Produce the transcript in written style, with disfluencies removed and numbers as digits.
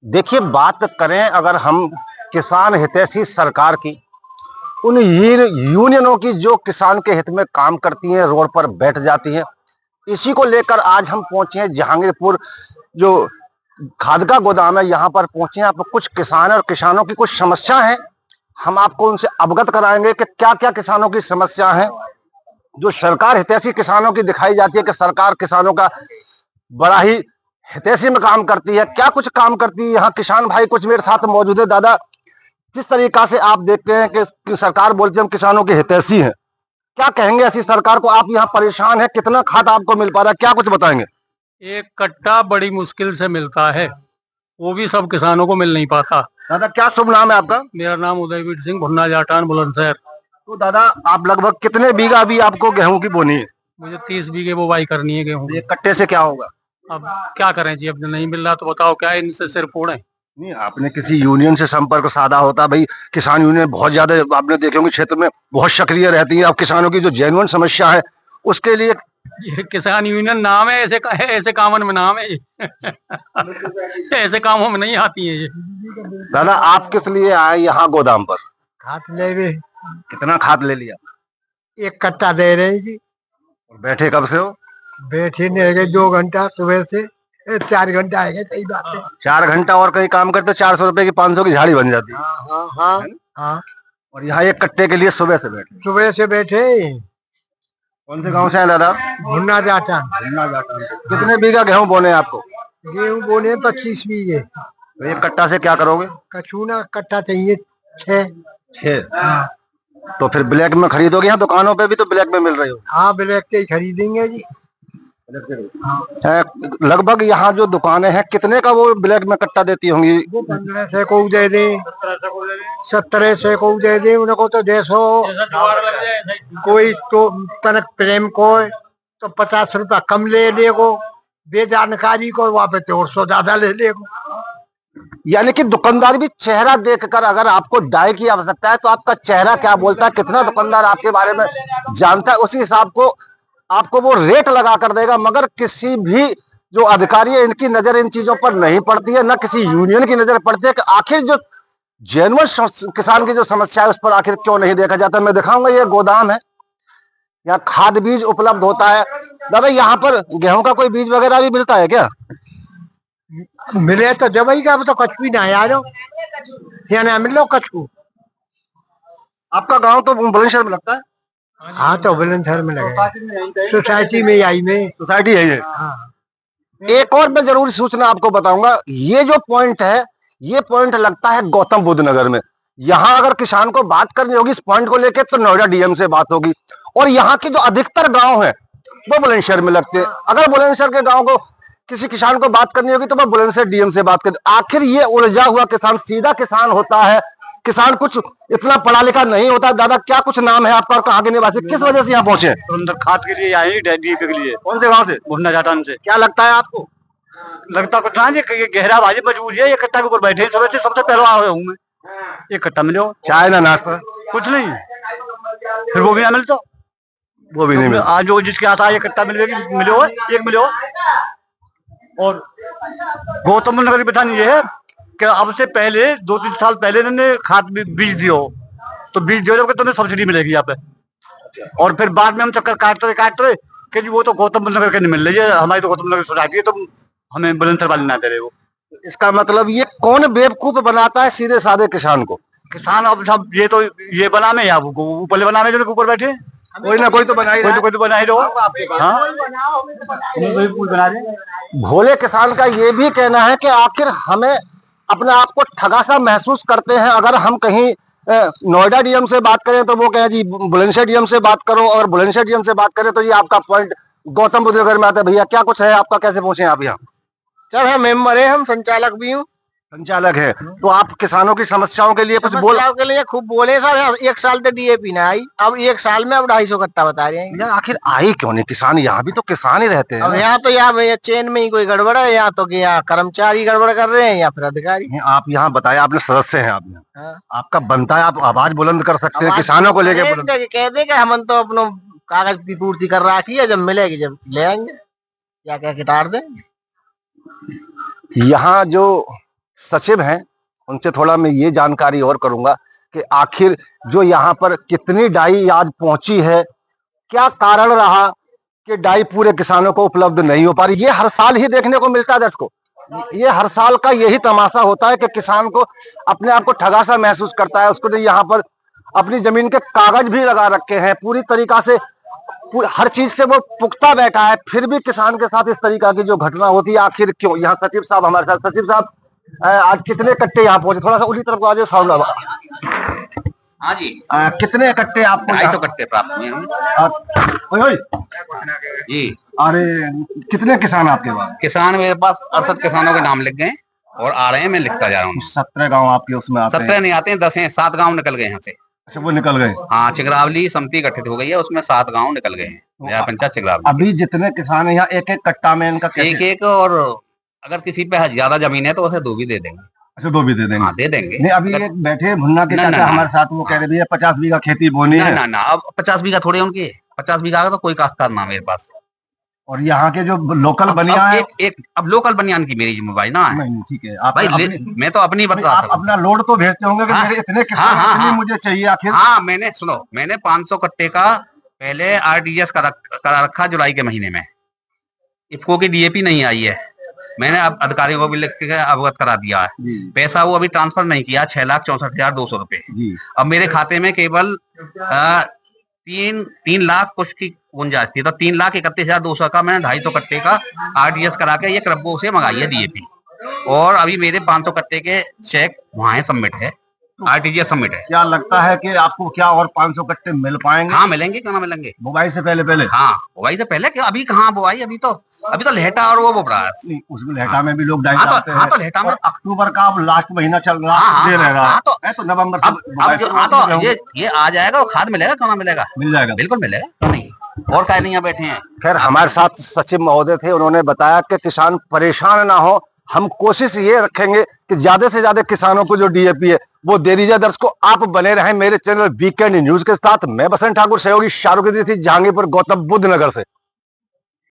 देखिए, बात करें अगर हम किसान हितैषी सरकार की, उन यूनियनों की जो किसान के हित में काम करती हैं, रोड पर बैठ जाती हैं, इसी को लेकर आज हम पहुंचे हैं जहांगीरपुर। जो खाद का गोदाम है, यहाँ पर पहुंचे हैं। आप कुछ किसान और किसानों की कुछ समस्या है, हम आपको उनसे अवगत कराएंगे कि क्या क्या किसानों की समस्या है जो सरकार हितैषी किसानों की दिखाई जाती है कि सरकार किसानों का बड़ा ही हितैषी में काम करती है। क्या कुछ काम करती है, यहाँ किसान भाई कुछ मेरे साथ मौजूद है। दादा, जिस तरीका से आप देखते हैं कि सरकार बोलती है हम किसानों के हितैषी हैं, क्या कहेंगे ऐसी सरकार को? आप यहाँ परेशान है, कितना खाद आपको मिल पा रहा है, क्या कुछ बताएंगे? एक कट्टा बड़ी मुश्किल से मिलता है, वो भी सब किसानों को मिल नहीं पाता। दादा, क्या शुभ नाम है आपका? मेरा नाम उदयवीर सिंह, भुन्ना जाटान, बुलंदशहर। तो दादा, आप लगभग कितने बीघा अभी आपको गेहूं की बोनी है? मुझे 30 बीघे बुवाई करनी है गेहूं। ये कट्टे से क्या होगा? अब क्या करें जी, अब नहीं मिल रहा तो बताओ क्या इनसे सिर फोड़े। नहीं, आपने किसी यूनियन से संपर्क साधा होता भाई? किसान यूनियन बहुत ज्यादा आपने देखे होंगे क्षेत्र में बहुत सक्रिय रहती है। अब किसानों की जो जेन्युइन समस्या है उसके लिए ये किसान यूनियन नाम है, ऐसे कामन में नाम है ये। ऐसे कामों में नहीं आती है ये। दादा, आप किस लिए आए यहाँ गोदाम पर? खाद ले रहे। कितना खाद ले लिया? एक कट्टा दे रहे जी। और बैठे कब से हो? बैठे नहीं गए 2 घंटा सुबह से 4 घंटा आएगा। सही बात है। 4 घंटा और कहीं काम करते 400 रुपए की 500 की झाड़ी बन जाती है। हाँ हाँ हाँ। और यहाँ एक कट्टे के लिए सुबह से बैठे। सुबह से बैठे। कौन से गांव से हैं दादा? भुन्ना जाटा। कितने बीघा गेहूं बोने हैं आपको? गेहूँ बोने 25 बीघे। तो एक कट्टा से क्या करोगे? कछूना कट्टा चाहिए 6। 6। तो फिर ब्लैक में खरीदोगे? यहाँ दुकानों पे भी तो ब्लैक में मिल रही हो। हाँ, ब्लैक के ही खरीदेंगे जी। लगभग यहाँ जो दुकानें हैं कितने का वो ब्लैक में कट्टा देती होंगी? वो 1500 को दे दे, 1700 को दे दे। उनको तो 150 कोई तो तनक प्रेम को तो 50 रुपया कम ले लेगो। बेजानकारी को वहाँ पे 150 ज्यादा ले लेगो। यानी कि दुकानदार भी चेहरा देखकर, अगर आपको डाई की आवश्यकता है तो आपका चेहरा क्या बोलता है, कितना दुकानदार आपके बारे में जानता है, उसी हिसाब को आपको वो रेट लगा कर देगा। मगर किसी भी जो अधिकारी है इनकी नजर इन चीजों पर नहीं पड़ती है, न किसी यूनियन की नजर पड़ती है कि आखिर जो जेन्युइन किसान की जो समस्या है उस पर आखिर क्यों नहीं देखा जाता। मैं दिखाऊंगा, ये गोदाम है, यहाँ खाद बीज उपलब्ध होता है। दादा, यहाँ पर गेहूं का कोई बीज वगैरह भी मिलता है क्या? मिले तो जब ही का तो कछु भी ना यार। यहाँ ना मिलो कछु। आपका गांव तो बुलंदशहर में लगता है? हाँ, तो बुलंदशहर में लगे सोसाइटी में आई में। सोसाइटी है ये। हाँ। एक और मैं जरूरी सूचना आपको बताऊंगा, ये जो पॉइंट है, ये पॉइंट लगता है गौतम बुद्ध नगर में। यहाँ अगर किसान को बात करनी होगी इस पॉइंट को लेकर तो नोएडा डीएम से बात होगी। और यहाँ के जो अधिकतर गांव है वो बुलंदशहर में लगते हैं। अगर बुलंदशहर के गांव को किसी किसान को बात करनी होगी तो मैं बुलंदशहर डीएम से बात कर। आखिर ये उलझा हुआ किसान सीधा किसान होता है? किसान कुछ इतना पढ़ा लिखा नहीं होता। दादा, क्या कुछ नाम है आपका और कहाँ के निवासी, किस वजह से यहाँ पहुंचे? खाद के लिए आए, डीपी के लिए। कौन से गांव से? भुन्ना जाटान से। क्या लगता है आपको? लगता कुछ ना, ये गहरा बाजी मजबूरी है। ये कट्टा के ऊपर बैठे हैं, सबसे पहले आया हूँ मैं। ये कट्टा मिलो, चाय ना नाश्ता कुछ नहीं, फिर वो भी ना मिलता। वो भी नहीं मिला। आज जो जिसके हाथ आया ये कट्टा मिलो, एक मिलो। और गौतम नगर की बतानी ये है कि अब से पहले 2-3 साल पहले इन्होंने खाद बीज दियो, तो बीज दियो जब तुम्हें सब्सिडी मिलेगी यहाँ पे। और फिर बाद में हम चक्कर काटते रहे कि जी वो तो गौतम नगर के नहीं मिल रही है, हमारी तो गौतम नगर सोसाइटी है, तो हमें बुलंदशहर वाले ना दे रहे हो। इसका मतलब ये कौन बेवकूफ बनाता है सीधे साधे किसान को? किसान अब सब ये बना में या ऊपर बना में, जो ऊपर बैठे कोई ना कोई तो बना ही रहा है। कोई तो बना ही लो। हाँ, बना दे। भोले किसान का ये भी कहना है कि आखिर हमें अपने आप को ठगा सा महसूस करते हैं। अगर हम कहीं नोएडा डीएम से बात करें तो वो कहे जी बुलंदशहर डीएम से बात करो, और बुलंदशहर डीएम से बात करें तो ये आपका पॉइंट गौतम बुद्ध नगर में आता है। भैया, क्या कुछ है आपका, कैसे पहुंचे आप यहाँ? सर, हम मेंबर है, हम संचालक भी हूँ। संचालक है तो आप किसानों की समस्याओं के लिए कुछ समस्याओं के लिए खूब बोले सर। 1 साल तो डीएपी ना आई, अब 1 साल में अब 250 कट्टा बता रहे हैं। यार, आखिर आई क्यों नहीं? किसान यहाँ भी तो किसान ही रहते हैं। अब यहाँ तो भैया चेन में ही कोई गड़बड़ है। यहाँ तो क्या कर्मचारी गड़बड़ कर रहे हैं या फिर अधिकारी। आप यहाँ बताया, आपने सदस्य हैं आप यहाँ। हाँ। आपका बनता है, आप आवाज बुलंद कर सकते हैं किसानों को लेकर। कह दे हम तो अपनो कागज की पूर्ति कर रखी है, जब मिलेगी जब ले आएंगे, क्या क्या कितार देंगे। यहाँ जो सचिव हैं, उनसे थोड़ा मैं ये जानकारी और करूंगा कि आखिर जो यहाँ पर कितनी डाई आज पहुंची है, क्या कारण रहा कि डाई पूरे किसानों को उपलब्ध नहीं हो पा रही। ये हर साल ही देखने को मिलता है दर्शकों, ये हर साल का यही तमाशा होता है कि किसान को अपने आप को ठगा सा महसूस करता है। उसको तो यहाँ पर अपनी जमीन के कागज भी लगा रखे हैं, पूरी तरीका से हर चीज से वो पुख्ता बैठा है, फिर भी किसान के साथ इस तरीका की जो घटना होती है आखिर क्यों। यहाँ सचिव साहब हमारे साथ। सचिव साहब, आज कितने कट्टे यहाँ पहुंचे, थोड़ा सा उसी तरफ आ जाए साउंड। हाँ जी, कितने कट्टे आपको? 250 कट्टे प्राप्त हुए हैं जी। अरे कितने किसान आपके पास? किसान मेरे पास 68 किसानों के नाम लिख गए और आ रहे हैं, मैं लिखता जा रहा हूँ। 17 गांव आपके उसमें आते हैं? 17 नहीं आते हैं, 10 हैं। 7 गांव निकल गए यहाँ से। अच्छा, वो निकल गए। हाँ, चिगरावली समिति गठित हो गई है, उसमें 7 गांव निकल गए हैं। नया पंचायत चिगरावली। अभी जितने किसान है यहाँ एक एक कट्टा में इनका एक एक, और अगर किसी पे ज्यादा जमीन है तो उसे 2 भी दे देंगे। अच्छा, 2 भी दे देंगे? हाँ, दे देंगे। नहीं, अभी एक बैठे भुन्ना के चाचा हमारे साथ, वो कह रहे भैया 50 बीघा खेती बोनी है। ना, अब 50 बीघा थोड़े उनकी है। 50 बीघा का तो कोई काश्तकार ना मेरे पास। और यहाँ के जो लोकल बनिया है, अब लोकल बनियान की मेरी जिम्मेदारी ना है। नहीं, ठीक है, आप भाई मैं तो अपनी बता आप अपना लोड तो भेजते होंगे कि मेरे इतने किसान इतनी मुझे चाहिए आखिर। हाँ, मैंने 500 कट्टे का पहले आरटीजीएस करा रखा जुलाई के महीने में। इफको की डीएपी नहीं आई है, मैंने अब अधिकारियों को भी लिख के अवगत करा दिया है। पैसा वो अभी ट्रांसफर नहीं किया, 6,64,200 रुपए। अब मेरे खाते में केवल 3 लाख कुछ की गुंजाइश थी, तो 3,31,200 का मैंने 250 कट्टे का आरटीजीएस करा के ये क्रब्बो से मंगाई है डीएपी। और अभी मेरे 500 कट्टे के चेक वहां सबमिट है, आरटीजीएस सबमिट है। क्या लगता है कि आपको क्या और 500 कट्टे मिल पाएंगे? हाँ, मिलेंगे, क्यों ना मिलेंगे। बुआई से पहले? हाँ, बुआई से पहले क्या? अभी कहाँ बुआई, अभी तो लहटा और वो बोबरा है। उसमें लहटा में भी लोग डाई डालते हैं। हाँ, तो लहटा में अक्टूबर का अब लास्ट महीना चल रहा है, तो नवंबर तो ये आ जाएगा, और खाद मिलेगा, क्यों ना मिलेगा। मिल जाएगा, बिल्कुल मिलेगा, क्यों नहीं। और क्या नहीं बैठे हैं। खैर, हमारे साथ सचिव महोदय थे, उन्होंने बताया कि किसान परेशान ना हो, हम कोशिश ये रखेंगे कि ज्यादा से ज्यादा किसानों को जो डीएपी है वो दे दीजिए। दर्शकों, आप बने रहें मेरे चैनल वीकेंड न्यूज के साथ। मैं बसंत ठाकुर, सहयोगी शाहरुख जहांगीरपुर, गौतम बुद्ध नगर से।